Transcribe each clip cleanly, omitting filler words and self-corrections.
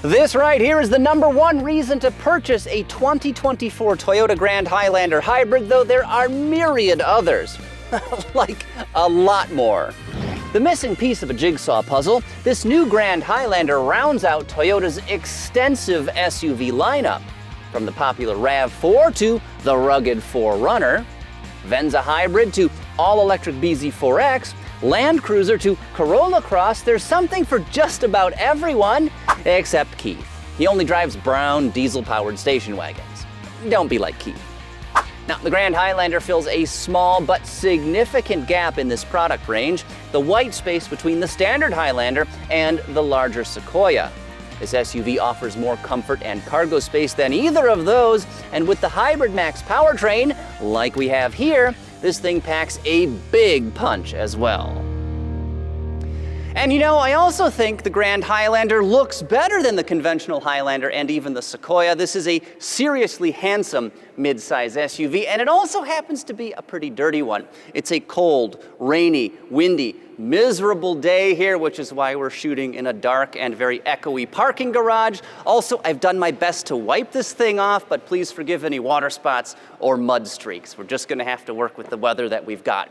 This right here is the #1 reason to purchase a 2024 Toyota Grand Highlander Hybrid, though there are myriad others. Like a lot more. The missing piece of a jigsaw puzzle, this new Grand Highlander rounds out Toyota's extensive SUV lineup. From the popular RAV4 to the rugged 4Runner, Venza Hybrid to all-electric BZ4X, Land Cruiser to Corolla Cross, there's something for just about everyone, except Keith. He only drives brown, diesel-powered station wagons. Don't be like Keith. Now, the Grand Highlander fills a small but significant gap in this product range, the white space between the standard Highlander and the larger Sequoia. This SUV offers more comfort and cargo space than either of those, and with the Hybrid Max powertrain, like we have here, this thing packs a big punch as well. And you know, I also think the Grand Highlander looks better than the conventional Highlander and even the Sequoia. This is a seriously handsome mid-size SUV, and it also happens to be a pretty dirty one. It's a cold, rainy, windy, miserable day here, which is why we're shooting in a dark and very echoey parking garage. Also, I've done my best to wipe this thing off, but please forgive any water spots or mud streaks. We're just gonna have to work with the weather that we've got.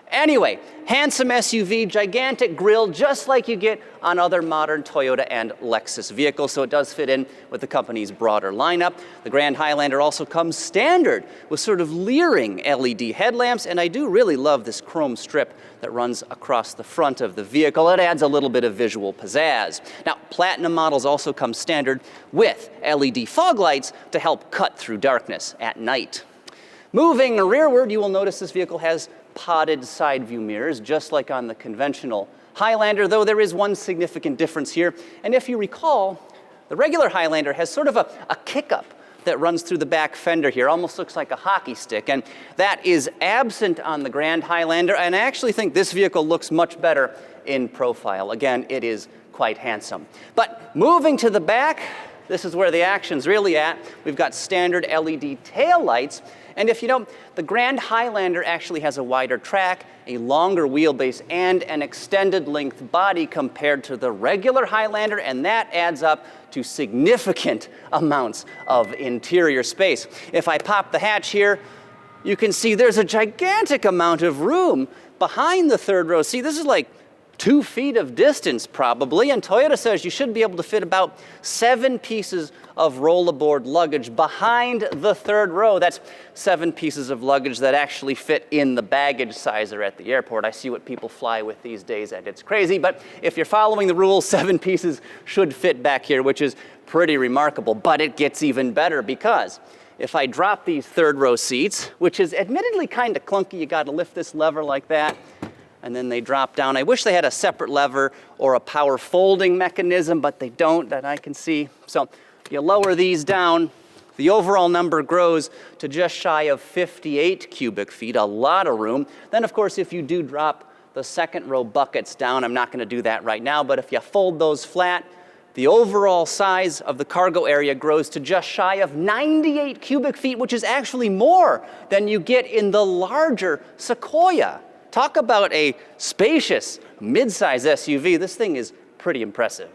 Anyway, handsome SUV, gigantic grille, just like you get on other modern Toyota and Lexus vehicles, so it does fit in with the company's broader lineup. The Grand Highlander also comes standard with sort of leering LED headlamps, and I do really love this chrome strip that runs across the front of the vehicle. It adds a little bit of visual pizzazz. Now, Platinum models also come standard with LED fog lights to help cut through darkness at night. Moving rearward, you will notice this vehicle has podded side view mirrors, just like on the conventional Highlander, though there is one significant difference here. And if you recall, the regular Highlander has sort of a kick-up that runs through the back fender here, almost looks like a hockey stick, and that is absent on the Grand Highlander, and I actually think this vehicle looks much better in profile. Again, it is quite handsome. But moving to the back, this is where the action's really at. We've got standard LED taillights. And if you know, the Grand Highlander actually has a wider track, a longer wheelbase, and an extended length body compared to the regular Highlander, and that adds up to significant amounts of interior space. If I pop the hatch here, you can see there's a gigantic amount of room behind the third row seat. This is like 2 feet of distance probably, and Toyota says you should be able to fit about 7 pieces of roll-aboard luggage behind the third row. That's 7 pieces of luggage that actually fit in the baggage sizer at the airport. I see what people fly with these days, and it's crazy, but if you're following the rules, 7 pieces should fit back here, which is pretty remarkable. But it gets even better, because if I drop these third row seats, which is admittedly kind of clunky, you gotta lift this lever like that, and then they drop down. I wish they had a separate lever or a power folding mechanism, but they don't that I can see. So you lower these down, the overall number grows to just shy of 58 cubic feet, a lot of room. Then of course, if you do drop the second row buckets down, I'm not gonna do that right now, but if you fold those flat, the overall size of the cargo area grows to just shy of 98 cubic feet, which is actually more than you get in the larger Sequoia. Talk about a spacious mid-size SUV. This thing is pretty impressive.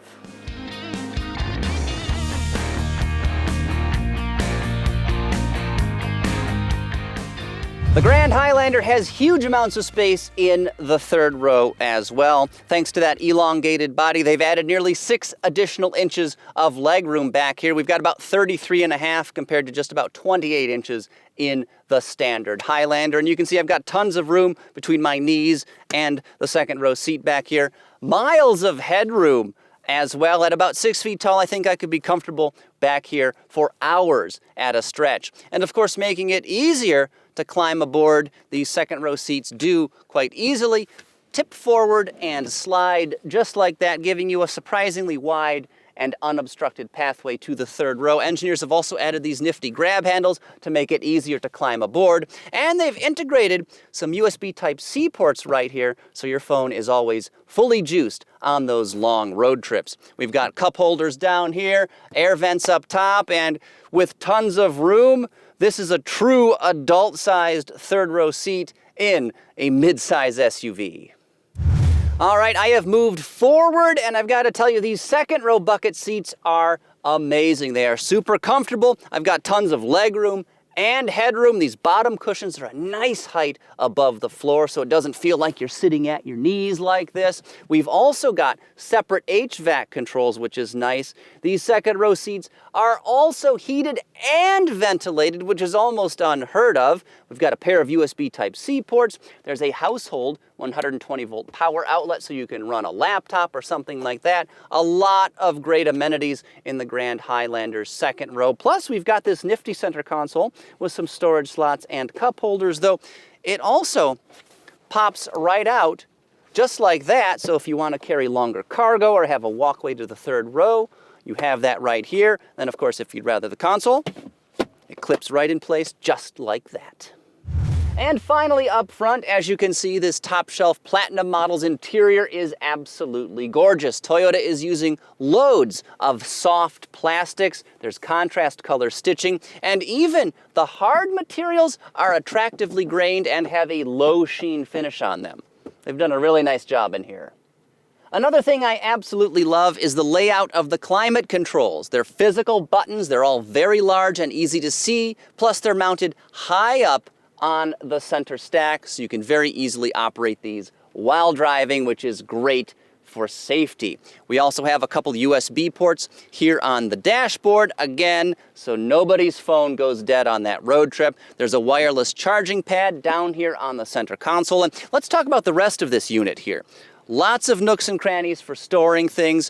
The Grand Highlander has huge amounts of space in the third row as well. Thanks to that elongated body, they've added nearly 6 additional inches of legroom back here. We've got about 33.5 compared to just about 28 inches in the standard Highlander. And you can see I've got tons of room between my knees and the second row seat back here. Miles of headroom as well. At about 6 feet tall, I think I could be comfortable back here for hours at a stretch. And of course, making it easier to climb aboard, these second row seats do quite easily tip forward and slide just like that, giving you a surprisingly wide and unobstructed pathway to the third row. Engineers have also added these nifty grab handles to make it easier to climb aboard. And they've integrated some USB Type-C ports right here, so your phone is always fully juiced on those long road trips. We've got cup holders down here, air vents up top, and with tons of room, this is a true adult-sized third row seat in a mid-size SUV. All right, I have moved forward, and I've got to tell you, these second row bucket seats are amazing. They are super comfortable. I've got tons of leg room and headroom. These bottom cushions are a nice height above the floor, so it doesn't feel like you're sitting at your knees like this. We've also got separate HVAC controls, which is nice. These second row seats are also heated and ventilated, which is almost unheard of. We've got a pair of USB Type-C ports. There's a household 120 volt power outlet so you can run a laptop or something like that. A lot of great amenities in the Grand Highlander's second row. Plus, we've got this nifty center console with some storage slots and cup holders, though it also pops right out just like that. So if you want to carry longer cargo or have a walkway to the third row, you have that right here. Then, of course, if you'd rather the console, it clips right in place just like that. And finally, up front, as you can see, this top-shelf Platinum model's interior is absolutely gorgeous. Toyota is using loads of soft plastics. There's contrast color stitching, and even the hard materials are attractively grained and have a low sheen finish on them. They've done a really nice job in here. Another thing I absolutely love is the layout of the climate controls. They're physical buttons, they're all very large and easy to see, plus they're mounted high up on the center stack, so you can very easily operate these while driving, which is great for safety. We also have a couple USB ports here on the dashboard, again, so nobody's phone goes dead on that road trip. There's a wireless charging pad down here on the center console, and let's talk about the rest of this unit here. Lots of nooks and crannies for storing things,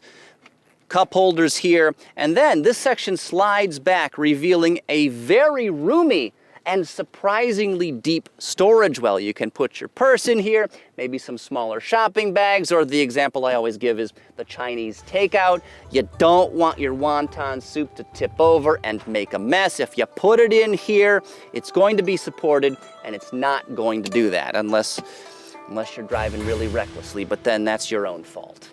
cup holders here, and then this section slides back, revealing a very roomy and surprisingly deep storage well. You can put your purse in here, maybe some smaller shopping bags, or the example I always give is the Chinese takeout. You don't want your wonton soup to tip over and make a mess. If you put it in here, it's going to be supported, and it's not going to do that unless you're driving really recklessly, but then that's your own fault.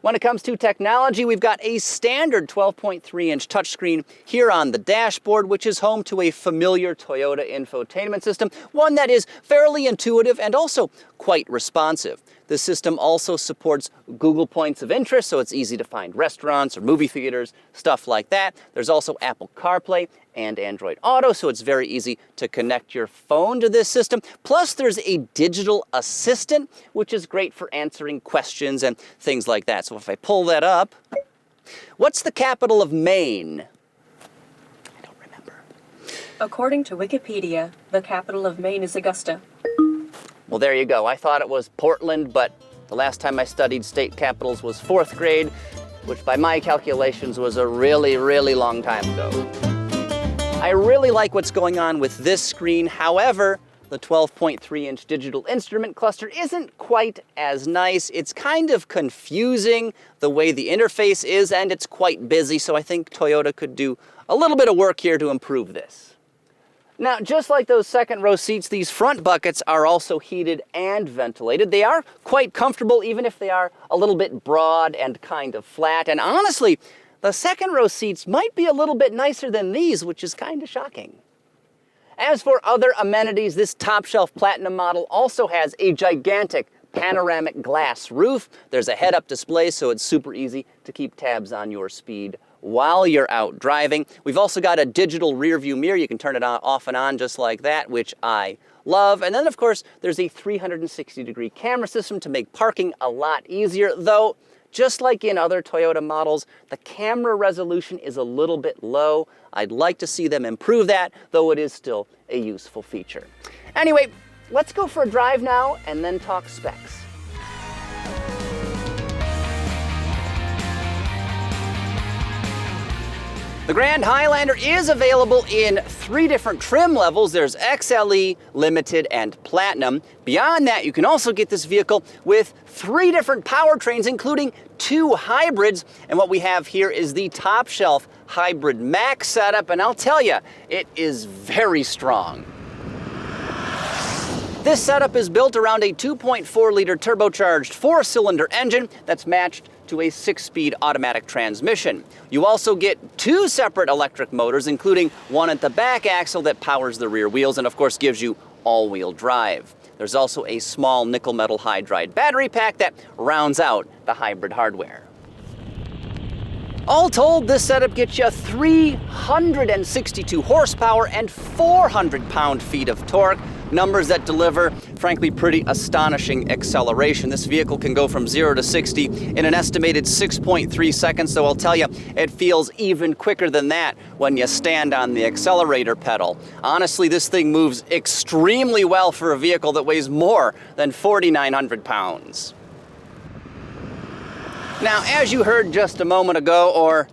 When it comes to technology, we've got a standard 12.3-inch touchscreen here on the dashboard, which is home to a familiar Toyota infotainment system, one that is fairly intuitive and also quite responsive. The system also supports Google Points of Interest, so it's easy to find restaurants or movie theaters, stuff like that. There's also Apple CarPlay and Android Auto, so it's very easy to connect your phone to this system. Plus, there's a digital assistant, which is great for answering questions and things like that. So if I pull that up, what's the capital of Maine? I don't remember. According to Wikipedia, the capital of Maine is Augusta. Well, there you go. I thought it was Portland, but the last time I studied state capitals was 4th grade, which by my calculations was a really, really long time ago. I really like what's going on with this screen. However, the 12.3-inch digital instrument cluster isn't quite as nice. It's kind of confusing the way the interface is, and it's quite busy, so I think Toyota could do a little bit of work here to improve this. Now, just like those second row seats, these front buckets are also heated and ventilated. They are quite comfortable, even if they are a little bit broad and kind of flat. And honestly, the second row seats might be a little bit nicer than these, which is kind of shocking. As for other amenities, this top-shelf Platinum model also has a gigantic panoramic glass roof. There's a head-up display, so it's super easy to keep tabs on your speed while you're out driving. We've also got a digital rear view mirror. You can turn it on, off and on just like that, which I love. And then, of course, there's a 360-degree camera system to make parking a lot easier, though just like in other Toyota models, the camera resolution is a little bit low. I'd like to see them improve that, though it is still a useful feature. Anyway, let's go for a drive now and then talk specs. The Grand Highlander is available in 3 different trim levels. There's XLE, Limited, and Platinum. Beyond that, you can also get this vehicle with 3 different powertrains, including 2 hybrids. And what we have here is the top-shelf Hybrid Max setup, and I'll tell you, it is very strong. This setup is built around a 2.4-liter turbocharged 4-cylinder engine that's matched to a 6-speed automatic transmission. You also get 2 separate electric motors, including one at the back axle that powers the rear wheels and of course gives you all-wheel drive. There's also a small nickel metal hydride battery pack that rounds out the hybrid hardware. All told, this setup gets you 362 horsepower and 400 pound-feet of torque, numbers that deliver, frankly, pretty astonishing acceleration. This vehicle can go from 0 to 60 in an estimated 6.3 seconds, so I'll tell you, it feels even quicker than that when you stand on the accelerator pedal. Honestly, this thing moves extremely well for a vehicle that weighs more than 4,900 pounds. Now, as you heard just a moment ago, or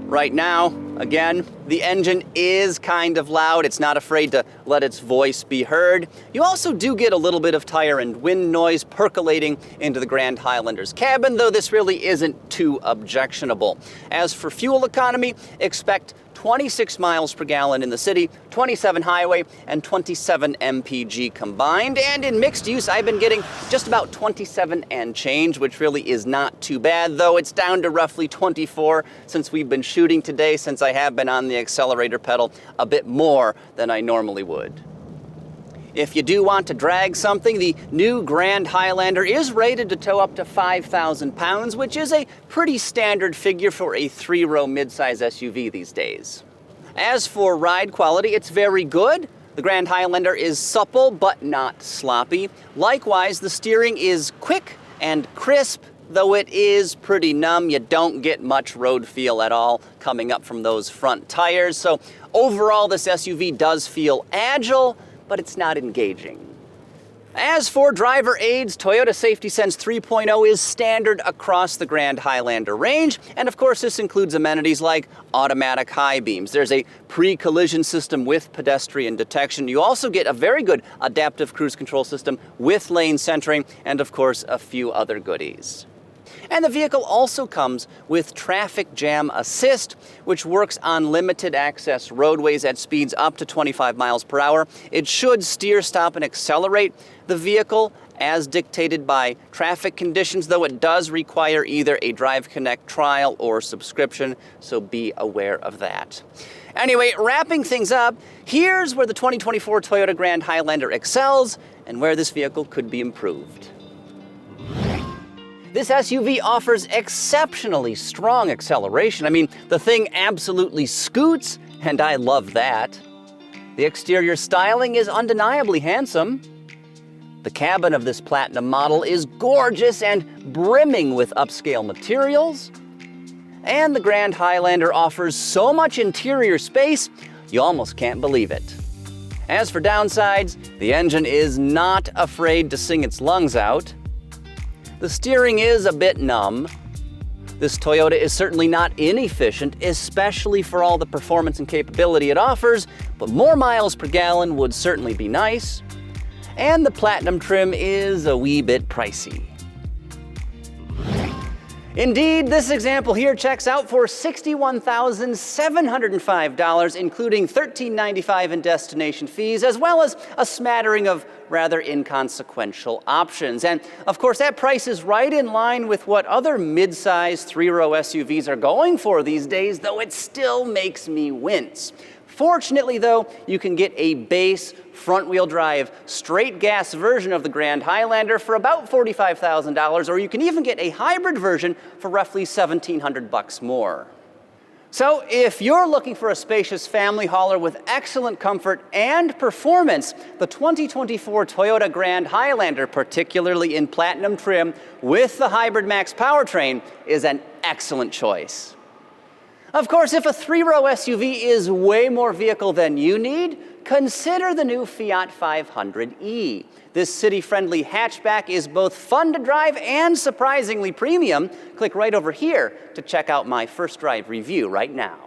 right now, again, the engine is kind of loud. It's not afraid to let its voice be heard. You also do get a little bit of tire and wind noise percolating into the Grand Highlander's cabin, though this really isn't too objectionable. As for fuel economy, expect 26 miles per gallon in the city, 27 highway, and 27 MPG combined. And in mixed use, I've been getting just about 27 and change, which really is not too bad, though it's down to roughly 24 since we've been shooting today, since I have been on the accelerator pedal a bit more than I normally would. If you do want to drag something, the new Grand Highlander is rated to tow up to 5,000 pounds, which is a pretty standard figure for a 3-row midsize SUV these days. As for ride quality, it's very good. The Grand Highlander is supple but not sloppy. Likewise, the steering is quick and crisp, though it is pretty numb. You don't get much road feel at all coming up from those front tires. So overall, this SUV does feel agile, but it's not engaging. As for driver aids, Toyota Safety Sense 3.0 is standard across the Grand Highlander range, and of course this includes amenities like automatic high beams. There's a pre-collision system with pedestrian detection. You also get a very good adaptive cruise control system with lane centering, and of course a few other goodies. And the vehicle also comes with traffic jam assist, which works on limited access roadways at speeds up to 25 miles per hour. It should steer, stop, and accelerate the vehicle as dictated by traffic conditions, though it does require either a Drive Connect trial or subscription, so be aware of that. Anyway, wrapping things up, here's where the 2024 Toyota Grand Highlander excels and where this vehicle could be improved. This SUV offers exceptionally strong acceleration. I mean, the thing absolutely scoots, and I love that. The exterior styling is undeniably handsome. The cabin of this Platinum model is gorgeous and brimming with upscale materials. And the Grand Highlander offers so much interior space, you almost can't believe it. As for downsides, the engine is not afraid to sing its lungs out. The steering is a bit numb. This Toyota is certainly not inefficient, especially for all the performance and capability it offers, but more miles per gallon would certainly be nice. And the Platinum trim is a wee bit pricey. Indeed, this example here checks out for $61,705, including $1,395 in destination fees, as well as a smattering of rather inconsequential options. And of course, that price is right in line with what other mid-size 3-row SUVs are going for these days, though it still makes me wince. Fortunately, though, you can get a base front-wheel drive, straight gas version of the Grand Highlander for about $45,000, or you can even get a hybrid version for roughly $1,700 more. So if you're looking for a spacious family hauler with excellent comfort and performance, the 2024 Toyota Grand Highlander, particularly in Platinum trim with the Hybrid Max powertrain, is an excellent choice. Of course, if a 3-row SUV is way more vehicle than you need, consider the new Fiat 500e. This city-friendly hatchback is both fun to drive and surprisingly premium. Click right over here to check out my first drive review right now.